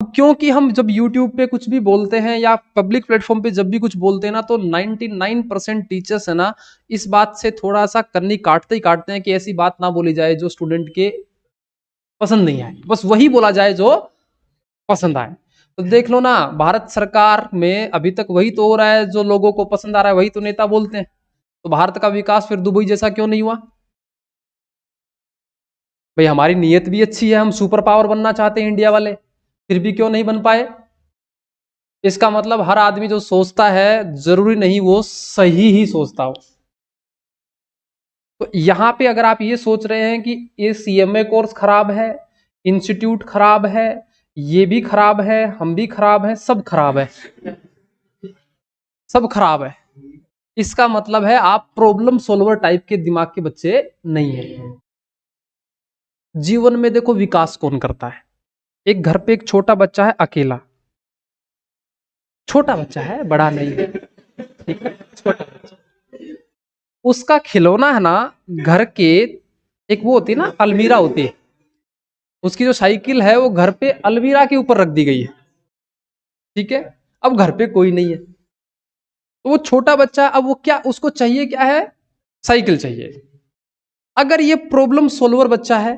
क्योंकि हम जब YouTube पे कुछ भी बोलते हैं या पब्लिक प्लेटफॉर्म पे जब भी कुछ बोलते हैं ना, तो 99% टीचर्स है ना, इस बात से थोड़ा सा कन्नी काटते ही काटते हैं कि ऐसी बात ना बोली जाए जो स्टूडेंट के पसंद नहीं आए, बस वही बोला जाए जो पसंद आए। तो देख लो ना, भारत सरकार में अभी तक वही तो हो रहा है, जो लोगों को पसंद आ रहा है वही तो नेता बोलते हैं। तो भारत का विकास फिर दुबई जैसा क्यों नहीं हुआ? भाई हमारी नीयत भी अच्छी है, हम सुपर पावर बनना चाहते हैं इंडिया वाले, फिर भी क्यों नहीं बन पाए? इसका मतलब हर आदमी जो सोचता है जरूरी नहीं वो सही ही सोचता हो। तो यहां पे अगर आप ये सोच रहे हैं कि ये सीएमए कोर्स खराब है, इंस्टीट्यूट खराब है, ये भी खराब है, हम भी खराब है, सब खराब है, सब खराब है, इसका मतलब है आप प्रॉब्लम सोल्वर टाइप के दिमाग के बच्चे नहीं है। जीवन में देखो विकास कौन करता है? एक घर पे एक छोटा बच्चा है अकेला, छोटा बच्चा है, बड़ा नहीं है, ठीक है, छोटा बच्चा, उसका खिलौना है ना, घर के एक वो होती है ना अलमीरा होती है, उसकी जो साइकिल है वो घर पे अलमीरा के ऊपर रख दी गई है, ठीक है। अब घर पे कोई नहीं है, तो वो छोटा बच्चा, अब वो क्या उसको चाहिए, क्या है? साइकिल चाहिए। अगर ये प्रॉब्लम सोल्वर बच्चा है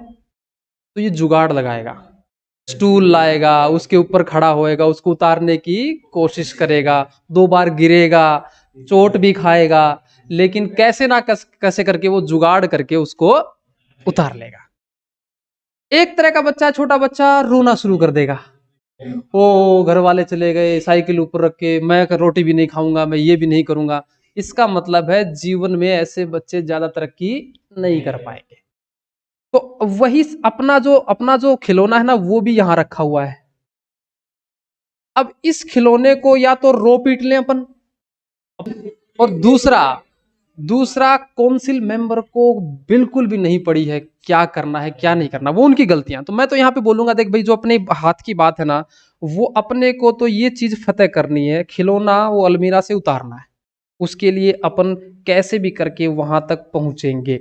तो ये जुगाड़ लगाएगा, स्टूल लाएगा, उसके ऊपर खड़ा होएगा, उसको उतारने की कोशिश करेगा, 2 बार गिरेगा, चोट भी खाएगा, लेकिन कैसे ना कैसे करके वो जुगाड़ करके उसको उतार लेगा। एक तरह का बच्चा, छोटा बच्चा रोना शुरू कर देगा, ओ घर वाले चले गए, साइकिल ऊपर रख के, मैं रोटी भी नहीं खाऊंगा, मैं ये भी नहीं करूंगा। इसका मतलब है जीवन में ऐसे बच्चे ज्यादा तरक्की नहीं कर पाएंगे। तो वही अपना जो खिलौना है ना, वो भी यहां रखा हुआ है। अब इस खिलौने को या तो रो पीट लें अपन, और दूसरा दूसरा काउंसिल मेंबर को बिल्कुल भी नहीं पड़ी है क्या करना है क्या नहीं करना, वो उनकी गलतियां। तो मैं तो यहाँ पे बोलूंगा, देख भाई, जो अपने हाथ की बात है ना, वो अपने को तो ये चीज फतेह करनी है, खिलौना वो अलमीरा से उतारना है, उसके लिए अपन कैसे भी करके वहां तक पहुंचेंगे।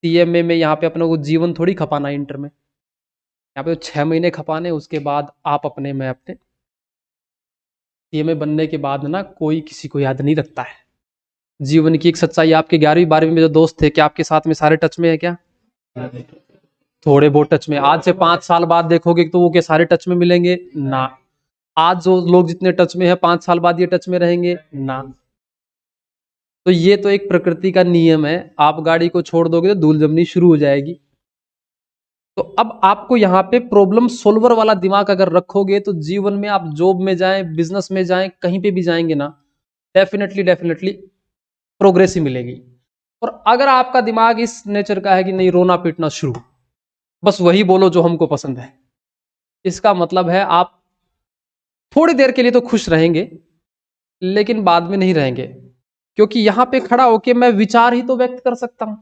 सीएमए में यहाँ पे अपने को जीवन थोड़ी खपाना है, इंटर में यहाँ पे तो 6 महीने खपाने, उसके बाद आप अपने में अपने सीएमए बनने के बाद ना कोई किसी को याद नहीं रखता है। जीवन की एक सच्चाई, आपके 11वीं 12वीं में जो दोस्त थे, क्या आपके साथ में सारे टच में है क्या? थोड़े बहुत टच में। आज से 5 साल बाद देखोगे तो वो क्या सारे टच में मिलेंगे ना? आज जो लोग जितने टच में है 5 साल बाद ये टच में रहेंगे ना? तो ये तो एक प्रकृति का नियम है, आप गाड़ी को छोड़ दोगे तो धूल जमनी शुरू हो जाएगी। तो अब आपको यहाँ पे प्रॉब्लम सोल्वर वाला दिमाग अगर रखोगे तो जीवन में आप जॉब में जाएं, बिजनेस में जाएं, कहीं पे भी जाएंगे ना, डेफिनेटली डेफिनेटली प्रोग्रेस ही मिलेगी। और अगर आपका दिमाग इस नेचर का है कि नहीं, रोना पीटना शुरू, बस वही बोलो जो हमको पसंद है, इसका मतलब है आप थोड़ी देर के लिए तो खुश रहेंगे, लेकिन बाद में नहीं रहेंगे। क्योंकि यहां पे खड़ा होके मैं विचार ही तो व्यक्त कर सकता हूं,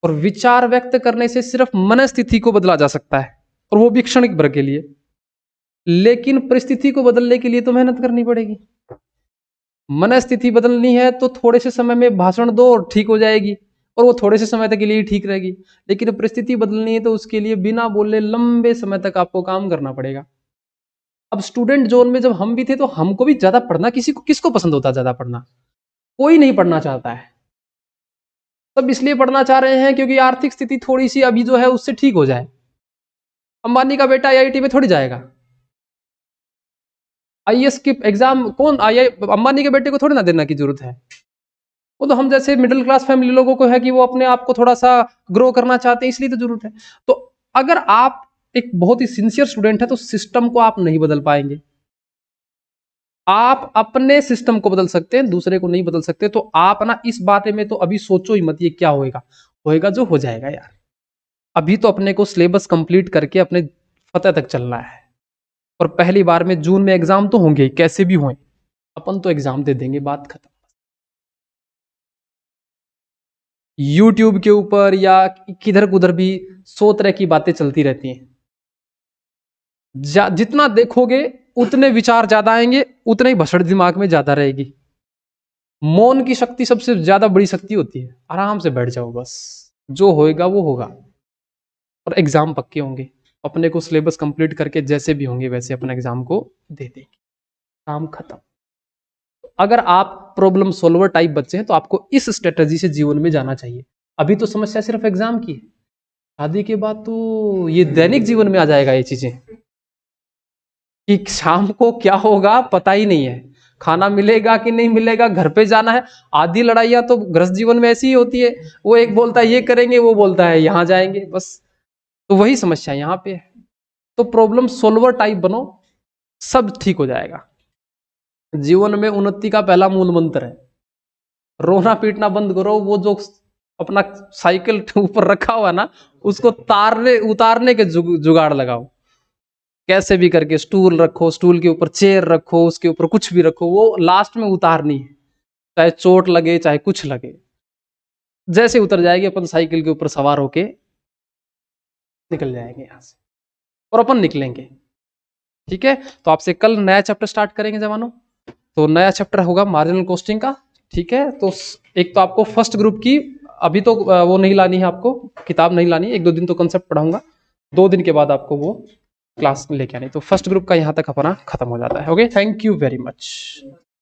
और विचार व्यक्त करने से सिर्फ मनस्थिति को बदला जा सकता है, और वो भी क्षणिक भर के लिए। लेकिन परिस्थिति को बदलने के लिए तो मेहनत करनी पड़ेगी। मनस्थिति बदलनी है तो थोड़े से समय में भाषण दो और ठीक हो जाएगी, और वो थोड़े से समय तक के लिए ठीक रहेगी। लेकिन परिस्थिति बदलनी है तो उसके लिए बिना बोले लंबे समय तक आपको काम करना पड़ेगा। अब स्टूडेंट जोन में जब हम भी थे तो हमको भी ज्यादा पढ़ना, किसको पसंद होता है ज्यादा पढ़ना? कोई नहीं पढ़ना चाहता है। सब इसलिए पढ़ना चाह रहे हैं क्योंकि आर्थिक स्थिति थोड़ी सी अभी जो है उससे ठीक हो जाए। अंबानी का बेटा आईआईटी में थोड़ी जाएगा, आईएएस की एग्जाम कौन आई अंबानी के बेटे को थोड़ी ना देना की जरूरत है। वो तो हम जैसे मिडिल क्लास फैमिली लोगों को है कि वो अपने आप को थोड़ा सा ग्रो करना चाहते हैं, इसलिए तो जरूरत है। तो अगर आप एक बहुत ही सिंसियर स्टूडेंट है तो सिस्टम को आप नहीं बदल पाएंगे। आप अपने सिस्टम को बदल सकते हैं, दूसरे को नहीं बदल सकते। तो आप ना इस बारे में तो अभी सोचो ही मत, ये क्या होएगा, होएगा जो हो जाएगा यार। अभी तो अपने को सिलेबस कंप्लीट करके अपने फतेह तक चलना है। और पहली बार में जून में एग्जाम तो होंगे, कैसे भी हों, अपन तो एग्जाम दे देंगे, बात खत्म। यूट्यूब के ऊपर या किधर उधर भी 100 तरह की बातें चलती रहती हैं। जितना देखोगे उतने विचार ज्यादा आएंगे, उतने ही भसड़ दिमाग में ज्यादा रहेगी। मौन की शक्ति सबसे ज्यादा बड़ी शक्ति होती है। आराम से बैठ जाओ, बस जो होएगा वो होगा, और एग्जाम पक्के होंगे। अपने को सिलेबस कंप्लीट करके जैसे भी होंगे वैसे अपना एग्जाम को दे देंगे, काम खत्म। अगर आप प्रॉब्लम सॉल्वर टाइप बच्चे हैं तो आपको इस स्ट्रेटजी से जीवन में जाना चाहिए। अभी तो समस्या सिर्फ एग्जाम की है, शादी के बाद तो ये दैनिक जीवन में आ जाएगा ये चीजें, कि शाम को क्या होगा पता ही नहीं है, खाना मिलेगा कि नहीं मिलेगा, घर पे जाना है। आधी लड़ाइयां तो गृहस्थ जीवन में ऐसी ही होती है, वो एक बोलता है ये करेंगे, वो बोलता है यहाँ जाएंगे, बस। तो वही समस्या यहाँ पे है। तो प्रॉब्लम सोल्वर टाइप बनो, सब ठीक हो जाएगा। जीवन में उन्नति का पहला मूल मंत्र है, रोना पीटना बंद करो। वो जो अपना साइकिल ऊपर रखा हुआ ना, उसको उतारने के जुगाड़ लगाओ। कैसे भी करके स्टूल रखो, स्टूल के ऊपर चेयर रखो, उसके ऊपर कुछ भी रखो, वो लास्ट में उतारनी है, चाहे चोट लगे चाहे कुछ लगे। जैसे उतर जाएगी अपन साइकिल के ऊपर सवार होके निकल जाएंगे यहां से, और अपन निकलेंगे। ठीक है, तो आपसे कल नया चैप्टर स्टार्ट करेंगे जवानों। तो नया चैप्टर होगा मार्जिनल कॉस्टिंग का। ठीक है, तो एक तो आपको फर्स्ट ग्रुप की अभी तो वो नहीं लानी है, आपको किताब नहीं लानी है, 1-2 दिन तो कंसेप्ट पढ़ाऊंगा, 2 दिन के बाद आपको वो क्लास लेके आनी। तो फर्स्ट ग्रुप का यहाँ तक अपना खत्म हो जाता है। Okay, thank you very much.